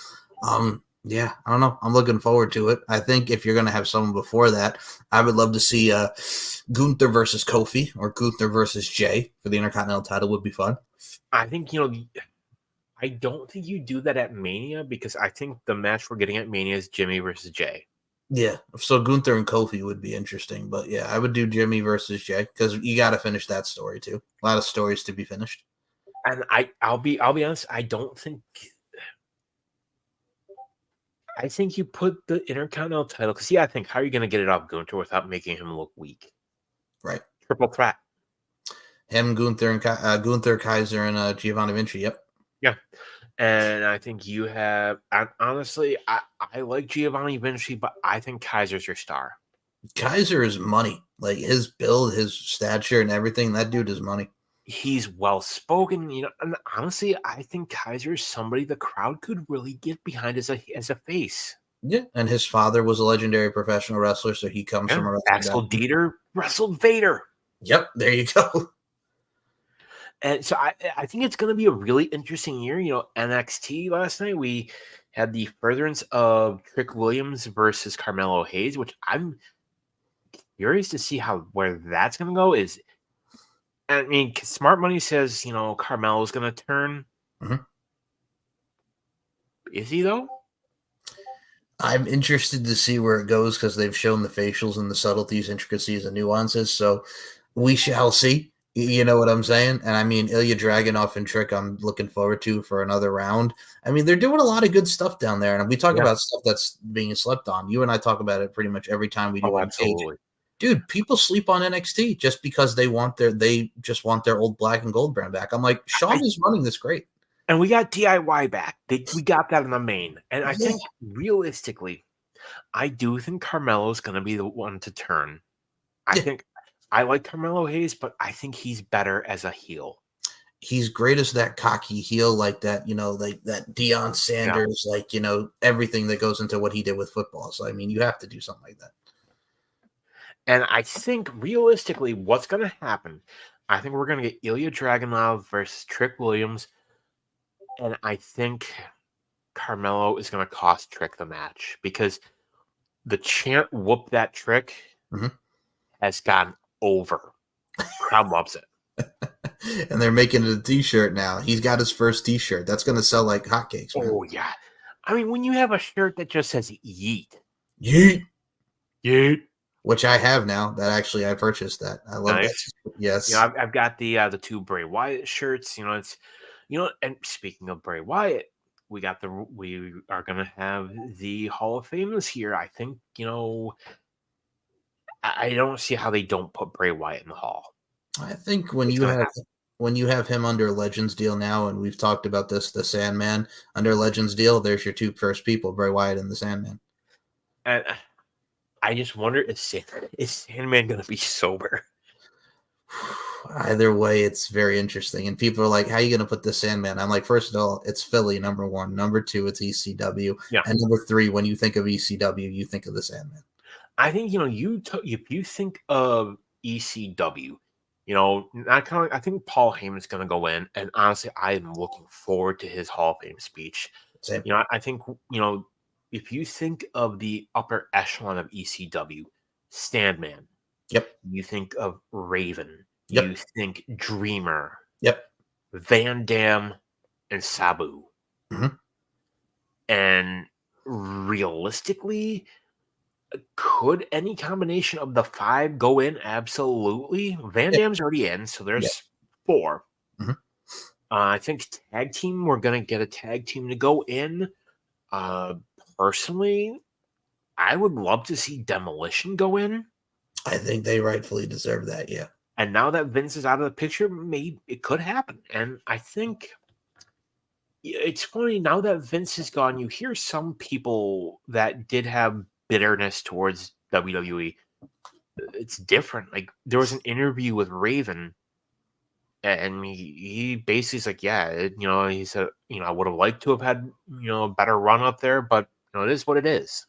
Yeah, I don't know. I'm looking forward to it. I think if you're going to have someone before that, I would love to see Gunther versus Kofi or Gunther versus Jay for the Intercontinental title would be fun. I think, I don't think you do that at Mania, because I think the match we're getting at Mania is Jimmy versus Jay. Yeah, so Gunther and Kofi would be interesting, but yeah, I would do Jimmy versus Jay because you got to finish that story too. A lot of stories to be finished. And I'll be honest, I don't think I think you put the Intercontinental title because I think how are you going to get it off Gunther without making him look weak? Right. Triple threat. Him, Gunther, and Gunther, Kaiser, and Giovanni Vinci. Yep. Yeah. And I think you have, honestly, I like Giovanni Vinci, but I think Kaiser's your star. Kaiser is money. Like his build, his stature, and everything. That dude is money. He's well spoken, and honestly, I think Kaiser is somebody the crowd could really get behind as a face. Yeah, and his father was a legendary professional wrestler, so he comes from a wrestling Axel background. Dieter wrestled Vader. Yep, there you go. And so I think it's going to be a really interesting year. NXT last night, we had the furtherance of Trick Williams versus Carmelo Hayes, which I'm curious to see where that's going to go. I mean, Smart Money says, Carmelo's going to turn. Mhm. Is he, though? I'm interested to see where it goes because they've shown the facials and the subtleties, intricacies, and nuances. So we shall see. You know what I'm saying? And I mean, Ilya Dragunov and Trick, I'm looking forward to for another round. I mean, they're doing a lot of good stuff down there. And we talk about stuff that's being slept on. You and I talk about it pretty much every time we do. Oh, absolutely. Dude, people sleep on NXT just because they just want their old black and gold brand back. I'm like, Sean is running this great. And we got DIY back. We got that in the main. And I think realistically, I do think Carmelo's going to be the one to turn. I think I like Carmelo Hayes, but I think he's better as a heel. He's great as that cocky heel, like that, like that Deion Sanders, like, everything that goes into what he did with football. So, I mean, you have to do something like that. And I think realistically, what's going to happen, I think we're going to get Ilya Dragunov versus Trick Williams. And I think Carmelo is going to cost Trick the match because the chant "whoop that Trick" has gone over. Crowd loves it. And they're making it a t-shirt now. He's got his first t-shirt. That's going to sell like hotcakes, man. Oh, yeah. I mean, when you have a shirt that just says yeet. Yeet. Yeet. Which I have now. That actually, I purchased that. I love that. Yes. I've got the two Bray Wyatt shirts. It's and speaking of Bray Wyatt, we are gonna have the Hall of Fame this year. I think I don't see how they don't put Bray Wyatt in the Hall. I think when you have him under Legends deal now, and we've talked about this, the Sandman under Legends deal, there's your two first people, Bray Wyatt and the Sandman. And I just wonder, is Sandman going to be sober? Either way, it's very interesting. And people are like, how are you going to put the Sandman? I'm like, first of all, it's Philly, number one. Number two, it's ECW. Yeah. And number three, when you think of ECW, you think of the Sandman. I think, if you think of ECW, I think Paul Heyman's going to go in. And honestly, I am looking forward to his Hall of Fame speech. Same. I think, if you think of the upper echelon of ECW, Sandman. Yep. You think of Raven. Yep. You think Dreamer. Yep. Van Dam and Sabu. Mm-hmm. And realistically, could any combination of the five go in? Absolutely. Van Dam's already in, so there's four. Mm-hmm. I think tag team, we're going to get a tag team to go in. Personally, I would love to see Demolition go in. I think they rightfully deserve that, yeah. And now that Vince is out of the picture, maybe it could happen. And I think it's funny, now that Vince is gone, you hear some people that did have bitterness towards WWE. It's different. Like, there was an interview with Raven, and he basically is like, he said, I would have liked to have had, a better run up there, but it is what it is.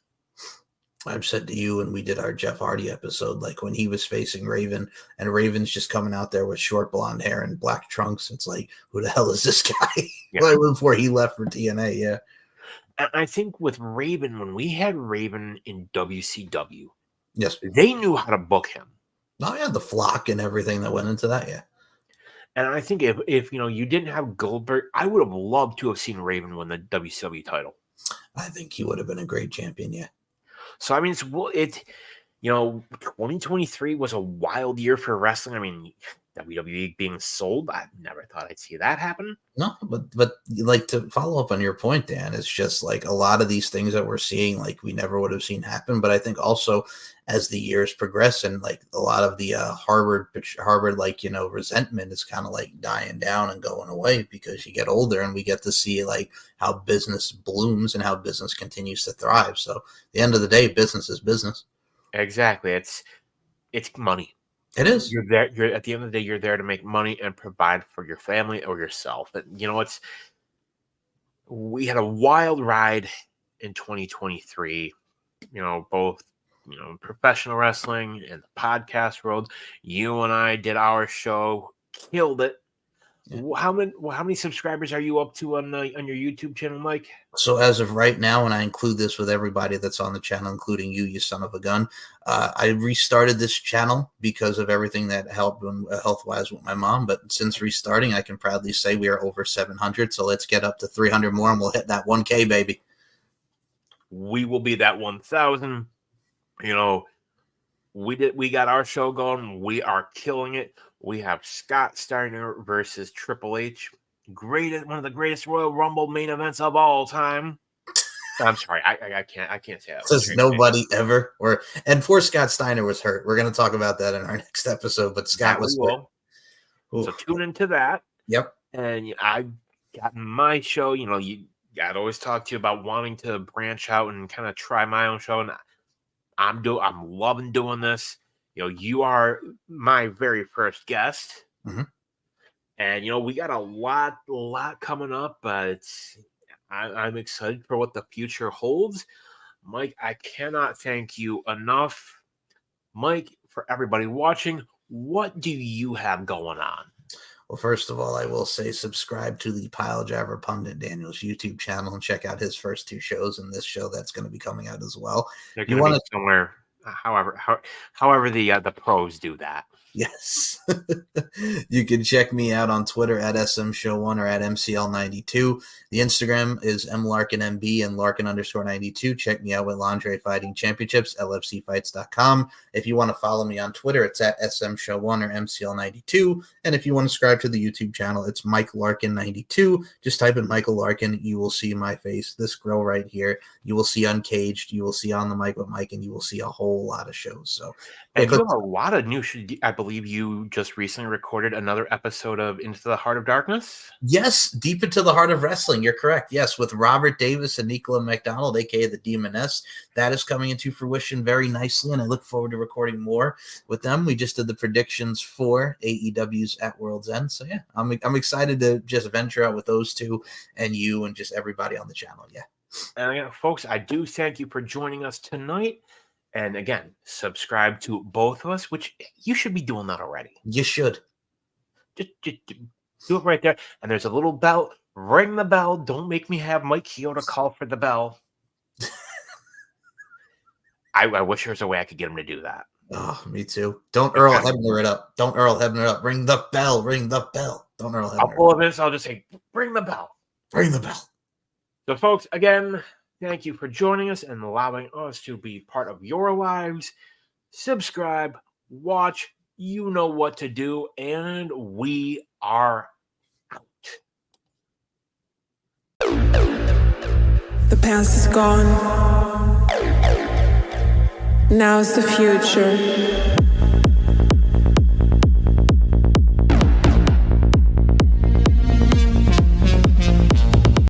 I've said to you when we did our Jeff Hardy episode, like when he was facing Raven and Raven's just coming out there with short blonde hair and black trunks. It's like, who the hell is this guy? Right before he left for TNA. Yeah. And I think with Raven, when we had Raven in WCW, yes, they knew how to book him. Oh yeah. The flock and everything that went into that. Yeah. And I think if you didn't have Goldberg, I would have loved to have seen Raven win the WCW title. I think he would have been a great champion. Yeah. So, I mean, 2023 was a wild year for wrestling. I mean, WWE being sold. I never thought I'd see that happen. No, but like, to follow up on your point, Dan, it's just like a lot of these things that we're seeing, like, we never would have seen happen. But I think also as the years progress, and like a lot of the Harvard, like, resentment is kind of like dying down and going away, because you get older and we get to see like how business blooms and how business continues to thrive. So at the end of the day, business is business. Exactly. It's money. It is. You're there. You're at the end of the day, you're there to make money and provide for your family or yourself. And we had a wild ride in 2023. Both professional wrestling and the podcast world. You and I did our show, killed it. Yeah. How many subscribers are you up to on your YouTube channel, Mike? So as of right now, and I include this with everybody that's on the channel, including you son of a gun, I restarted this channel because of everything that helped health-wise with my mom. But since restarting, I can proudly say we are over 700. So let's get up to 300 more, and we'll hit that 1K, baby. We will be that 1,000. We got our show going. We are killing it. We have Scott Steiner versus Triple H. One of the greatest Royal Rumble main events of all time. I'm sorry, I can't say that. Says nobody ever. And poor Scott Steiner was hurt. We're going to talk about that in our next episode. But Scott was hurt. So tune into that. Yep. And I've gotten my show. I'd always talk to you about wanting to branch out and kind of try my own show, and I'm loving doing this. You are my very first guest. Mm-hmm. And, we got a lot coming up, but I'm excited for what the future holds. Mike, I cannot thank you enough. Mike, for everybody watching, what do you have going on? Well, first of all, I will say subscribe to the Piledriver Pundit, Daniel's YouTube channel, and check out his first 2 shows and this show that's going to be coming out as well. They're going to be somewhere. However the pros do that. Yes. You can check me out on Twitter at SMShow1 or at MCL92. The Instagram is MLarkinMB and Larkin_92. Check me out with Lingerie Fighting Championships, LFCfights.com. If you want to follow me on Twitter, it's at SMShow1 or MCL92. And if you want to subscribe to the YouTube channel, it's Mike Larkin92. Just type in Michael Larkin. You will see my face, this grill right here. You will see Uncaged. You will see On the Mic with Mike, and you will see a whole lot of shows. So, and you have a lot of new. I believe you just recently recorded another episode of Into the Heart of Darkness. Yes, Deep into the Heart of Wrestling. You're correct. Yes, with Robert Davis and Nicola McDonald, aka the Demoness. That is coming into fruition very nicely, and I look forward to recording more with them. We just did the predictions for AEW's at World's End, so yeah, I'm excited to just venture out with those two and you and just everybody on the channel. Yeah. And again, folks, I do thank you for joining us tonight. And again, subscribe to both of us, which you should be doing that already. You should. Just do it right there. And there's a little bell. Ring the bell. Don't make me have Mike Chioda call for the bell. I wish there was a way I could get him to do that. Oh, me too. Don't Earl Hebner it up. Don't Earl Hebner it up. Ring the bell. Ring the bell. Don't Earl Hebner. I'll pull this. I'll just say, ring the bell. Ring the bell. So, folks, again, thank you for joining us and allowing us to be part of your lives. Subscribe, watch, you know what to do, and we are out. The past is gone. Now's the future.